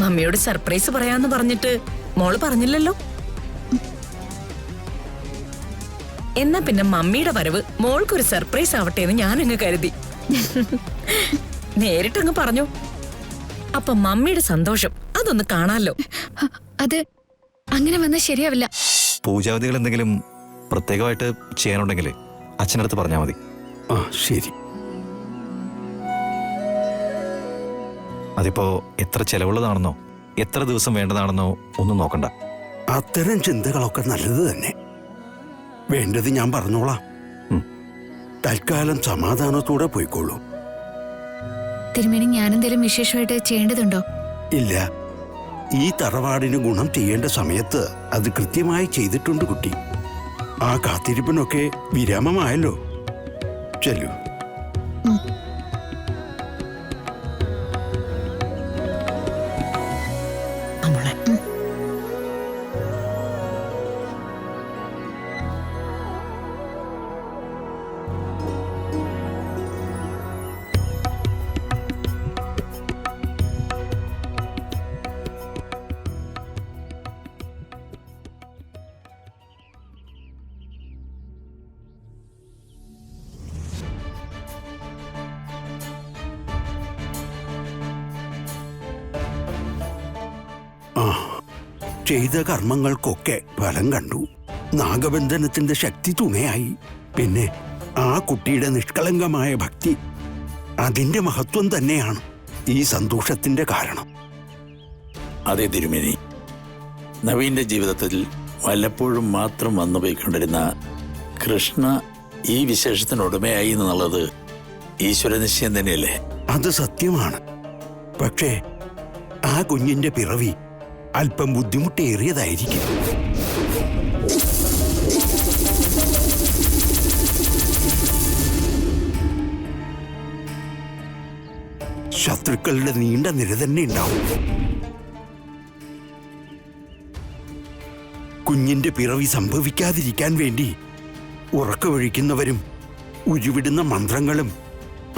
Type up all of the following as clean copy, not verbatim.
മമ്മിയോട് surprise പറയാന്ന് പറഞ്ഞിട്ട് മോള് പറഞ്ഞില്ലല്ലോ. എന്നാ പിന്നെ മമ്മിയുടെ വരവ് മോൾക്കൊരു സർപ്രൈസ് ആവട്ടെ എന്ന് ഞാനങ്ങ് കരുതി. നേരിട്ടങ്ങ് പറഞ്ഞു. അപ്പൊ മമ്മിയുടെ സന്തോഷം അതൊന്ന് കാണാലോ. അത് അങ്ങനെ വന്നാൽ ശരിയാവില്ല. പൂജാവിധികൾ എന്തെങ്കിലും പ്രത്യേകമായിട്ട് ചെയ്യാനുണ്ടെങ്കിൽ അച്ഛനടുത്ത് പറഞ്ഞാൽ മതി. ആ ശരി. അതിപ്പോ എത്ര ചെലവുള്ളതാണെന്നോ എത്ര ദിവസം വേണ്ടതാണെന്നോ ഒന്നും നോക്കണ്ട. അത്തരം ചിന്തകളൊക്കെ നല്ലത് തന്നെ. വേണ്ടത് ഞാൻ പറഞ്ഞോളാം. തൽക്കാലം സമാധാനത്തോടെ പോയിക്കോളൂ. തിരുമേനി, ഞാനെന്തേലും വിശേഷമായിട്ട് ചെയ്യേണ്ടതുണ്ടോ? ഇല്ല, ഈ തറവാടിന് ഗുണം ചെയ്യേണ്ട സമയത്ത് അത് കൃത്യമായി ചെയ്തിട്ടുണ്ട് കുട്ടി. ആ കാത്തിരിപ്പിനൊക്കെ വിരാമമായല്ലോ. ചെല്ലു. ചെയ്ത കർമ്മങ്ങൾക്കൊക്കെ ഫലം കണ്ടു. നാഗബന്ധനത്തിന്റെ ശക്തി തുണയായി. പിന്നെ ആ കുട്ടിയുടെ നിഷ്കളങ്കമായ ഭക്തി, അതിന്റെ മഹത്വം തന്നെയാണ് ഈ സന്തോഷത്തിന്റെ കാരണം. അതെ തിരുമേനി, നവീന്റെ ജീവിതത്തിൽ വല്ലപ്പോഴും മാത്രം വന്നുപോയിക്കൊണ്ടിരുന്ന കൃഷ്ണ ഈ വിശേഷത്തിനുടമയായി എന്നുള്ളത് ഈശ്വരനിശ്ചയം തന്നെയല്ലേ? അത് സത്യമാണ്. പക്ഷേ ആ കുഞ്ഞിന്റെ പിറവി അല്പം ബുദ്ധിമുട്ടേറിയതായിരിക്കും. ശത്രുക്കളുടെ നീണ്ട നിര തന്നെ ഉണ്ടാവും. കുഞ്ഞിന്റെ പിറവി സംഭവിക്കാതിരിക്കാൻ വേണ്ടി ഉറക്കമൊഴിക്കുന്നവരും ഉരുവിടുന്ന മന്ത്രങ്ങളും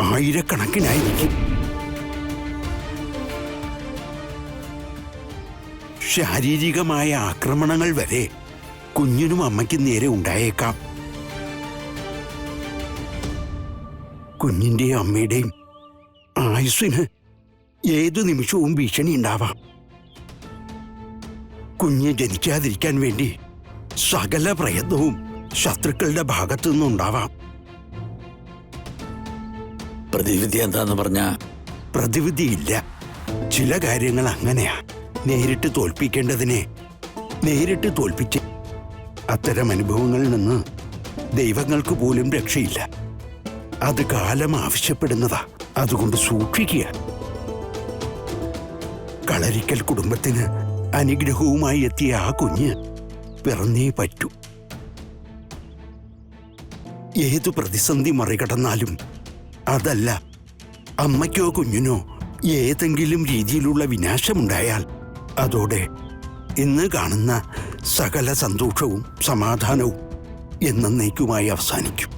ആയിരക്കണക്കിനായിരിക്കും. ശാരീരികമായ ആക്രമണങ്ങൾ വരെ കുഞ്ഞിനും അമ്മയ്ക്കും നേരെ ഉണ്ടായേക്കാം. കുഞ്ഞിന്റെയും അമ്മയുടെയും ആയുസ്സിന് ഏതു നിമിഷവും ഭീഷണി ഉണ്ടാവാം. കുഞ്ഞ് ജനിക്കാതിരിക്കാൻ വേണ്ടി സകല പ്രയത്നവും ശത്രുക്കളുടെ ഭാഗത്തു നിന്നുണ്ടാവാം. പ്രതിവിധി എന്താന്ന് പറഞ്ഞ? പ്രതിവിധിയില്ല. ചില കാര്യങ്ങൾ അങ്ങനെയാ. നേരിട്ട് തോൽപ്പിക്കേണ്ടതിനെ നേരിട്ട് തോൽപ്പിച്ച്. അത്തരം അനുഭവങ്ങളിൽ നിന്ന് ദൈവങ്ങൾക്ക് പോലും രക്ഷയില്ല. അത് കാലം ആവശ്യപ്പെടുന്നതാ. അതുകൊണ്ട് സൂക്ഷിക്കുക. കളരിക്കൽ കുടുംബത്തിന് അനുഗ്രഹവുമായി എത്തിയ ആ കുഞ്ഞ് പിറന്നേ പറ്റൂ. ഏതു പ്രതിസന്ധി മറികടന്നാലും അതല്ല അമ്മയ്ക്കോ കുഞ്ഞിനോ ഏതെങ്കിലും രീതിയിലുള്ള വിനാശമുണ്ടായാൽ അതോടെ ഇന്ന് കാണുന്ന സകല സന്തോഷവും സമാധാനവും എന്നേക്കുമായി അവസാനിക്കും.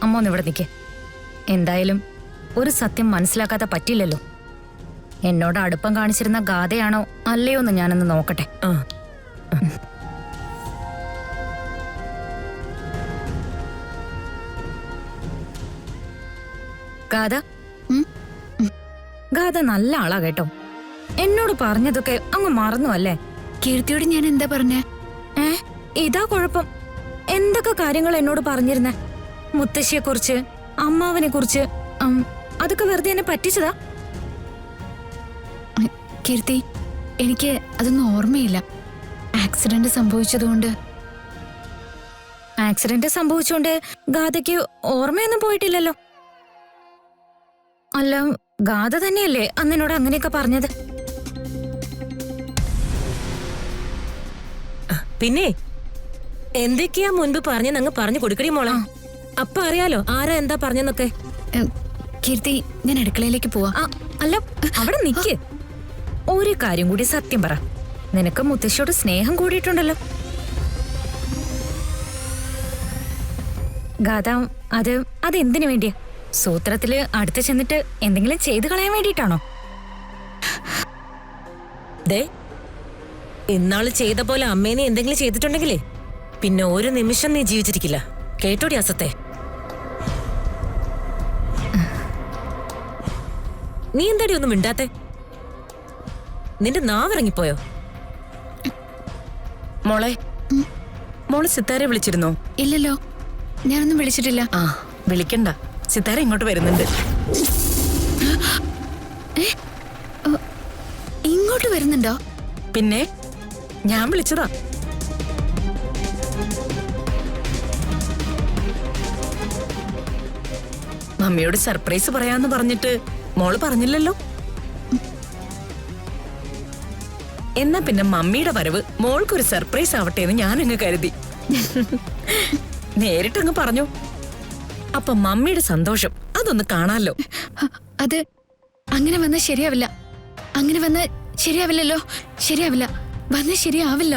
അമ്മ ഒന്ന് ഇവിടെ നിൽക്കേ. എന്തായാലും ഒരു സത്യം മനസ്സിലാക്കാതെ പറ്റില്ലല്ലോ. എന്നോട് അടുപ്പം കാണിച്ചിരുന്ന ഗാഥയാണോ അല്ലയോ എന്ന് ഞാനൊന്ന് നോക്കട്ടെ. ഗാഥ ഗാഥ നല്ല ആളാ കേട്ടോ. എന്നോട് പറഞ്ഞതൊക്കെ അങ്ങ് മറന്നു അല്ലേ? കീർത്തിയോട് ഞാൻ എന്താ പറഞ്ഞേ? ഇതാ കുഴപ്പം. എന്തൊക്കെ കാര്യങ്ങൾ എന്നോട് പറഞ്ഞിരുന്നേ? മുത്തശ്ശിയെ കുറിച്ച്, അമ്മാവനെ കുറിച്ച്, അതൊക്കെ വെറുതെ എന്നെ പറ്റിച്ചതാ. കീർത്തി, എനിക്ക് അതൊന്നും ഓർമ്മയില്ല. ആക്സിഡന്റ് സംഭവിച്ചതുകൊണ്ട്. ആക്സിഡന്റ് സംഭവിച്ചോണ്ട് ഗാഥയ്ക്ക് ഓർമ്മയൊന്നും പോയിട്ടില്ലല്ലോ. അല്ല, ഗാഥ തന്നെയല്ലേ അന്നെന്നോട് അങ്ങനെയൊക്കെ പറഞ്ഞത്? പിന്നെ എന്തൊക്കെയാ മുൻപ് പറഞ്ഞെന്നങ്ങ് പറഞ്ഞു കൊടുക്കടി മോളെ. അപ്പൊ അറിയാലോ ആരാ എന്താ പറഞ്ഞെന്നൊക്കെ. കീർത്തി, ഞാൻ അടുക്കളയിലേക്ക് പോവാ. അല്ല, അവിടെ നിക്ക്. ഒരു കാര്യം കൂടി സത്യം പറ, നിനക്ക് മുത്തശ്ശിയോട് സ്നേഹം കൂടിയിട്ടുണ്ടല്ലോ. ഗാഥ, അതെന്തിനു വേണ്ടിയാ? സൂത്രത്തില് അടുത്ത് ചെന്നിട്ട് എന്തെങ്കിലും ചെയ്തു കളയാൻ വേണ്ടിയിട്ടാണോ? ദേ, ഇന്നാള് ചെയ്ത പോലെ അമ്മേനെ എന്തെങ്കിലും ചെയ്തിട്ടുണ്ടെങ്കിലേ പിന്നെ ഒരു നിമിഷം നീ ജീവിച്ചിരിക്കില്ല. കേട്ടോടി അസത്തെ. നീ എന്താടി ഒന്നും മിണ്ടാത്തെ? നിന്റെ നാവിറങ്ങിപ്പോയോ? മോളെ, മോള് സിത്താരെ വിളിച്ചിരുന്നോ? ഇല്ലല്ലോ, ഞാനൊന്നും വിളിച്ചിട്ടില്ല. ആ, വിളിക്കണ്ട. സിത്താര ഇങ്ങോട്ട് വരുന്നുണ്ട്. ഇങ്ങോട്ട് വരുന്നുണ്ടോ? പിന്നെ ഞാൻ വിളിച്ചതാ. മമ്മിയോട് സർപ്രൈസ് പറയാന്ന് പറഞ്ഞിട്ട് മോള് പറഞ്ഞില്ലല്ലോ. എന്നാ പിന്നെ മമ്മിയുടെ വരവ് മോൾക്കൊരു സർപ്രൈസ് ആവട്ടെ എന്ന് ഞാനങ്ങ് കരുതി. നേരിട്ടങ്ങ് പറഞ്ഞു. അപ്പൊ മമ്മിയുടെ സന്തോഷം അതൊന്ന് കാണാലോ. അത് അങ്ങനെ വന്നാൽ ശരിയാവില്ല. അങ്ങനെ വന്നാൽ ശരിയാവില്ലല്ലോ. ശരിയാവില്ല. വന്നാൽ ശരിയാവില്ല.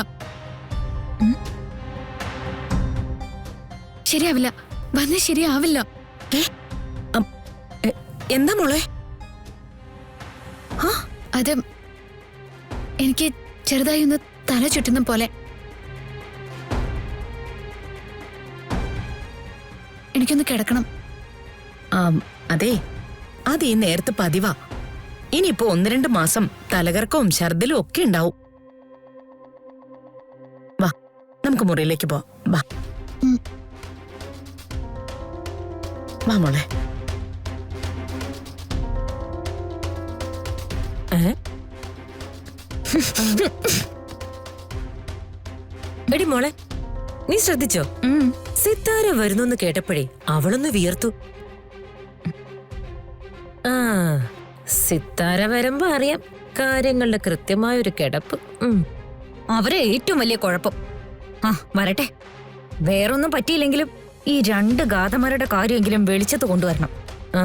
ശരിയാവില്ല. വന്നാൽ ശരിയാവില്ല. എന്താ മോളെ? അത് എനിക്ക് ചെറുതായി ഒന്ന് തല ചുറ്റുന്ന പോലെ. എനിക്കൊന്ന് കിടക്കണം. അതെ, അത് ഈ നേരത്തെ പതിവാ. ഇനിയിപ്പോ 1-2 മാസം തലകറക്കവും ഛർദിലും ഒക്കെ ഉണ്ടാവും. വാ, നമുക്ക് മുറിയിലേക്ക് പോവാം. വാ വാ മോളെ. എടി മോളെ, നീ ശ്രദ്ധിച്ചോ? സിത്താര വരുന്നു കേട്ടപ്പോഴേ അവളൊന്ന് വിയർത്തു. ആ, സിത്താര വരുമ്പോ അറിയാം കാര്യങ്ങളുടെ കൃത്യമായൊരു കിടപ്പ്. അവരെ ഏറ്റവും വലിയ കുഴപ്പം. വരട്ടെ. വേറൊന്നും പറ്റിയില്ലെങ്കിലും ഈ 2 ഗാഥമാരുടെ കാര്യമെങ്കിലും വെളിച്ചത്ത് കൊണ്ടുവരണം. ആ